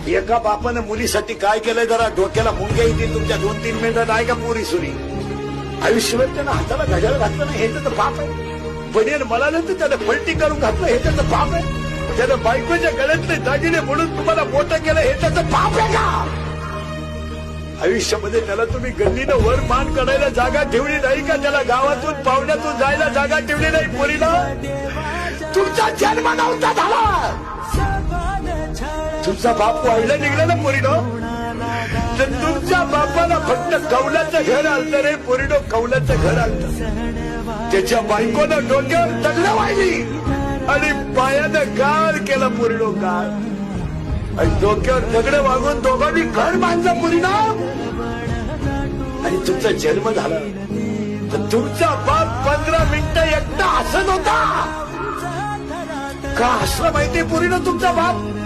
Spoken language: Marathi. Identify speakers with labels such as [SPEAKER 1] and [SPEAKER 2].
[SPEAKER 1] एका बापानं मुलीसाठी काय केलंय जरा डोक्याला मुंग्या येतील तुमच्या 2-3 मिनिटं नाही का पुरी सुरी आयुष्यभर त्यानं हाताला घड्याळ घातलं नाही हे त्याचं पाप आहे बनेर मला तर त्याला पलटी करून घातलं हे त्याचं पाप आहे त्यानं बायकोच्या गळ्यातले दागिने म्हणून तुम्हाला मोठं केलं हे त्याचं पाप आहे का आयुष्यामध्ये त्याला तुम्ही गल्लीनं वर मान काढायला जागा ठेवली नाही का त्याला गावातून पाहुण्यातून जायला जागा ठेवली नाही पोरीला तुमचा जन्म नव्हता झाला तुमचा बाप वाईला निघला ना पोरीनं तर तुमच्या बापाला फक्त कौलाचं घर आलतं रे पोरीनो कौलाचं घर आलतं त्याच्या बायकोनं डोक्यावर दगडं वाहिली आणि पायानं गार केला पोरीनो गार आणि डोक्यावर दगडं वागून दोघांनी घर बांधलं पोरीनं आणि तुमचा जन्म झाला तर तुमचा बाप 15 मिनिटं एकटा हसत होता का हसला माहितीये पोरीनं तुमचा बाप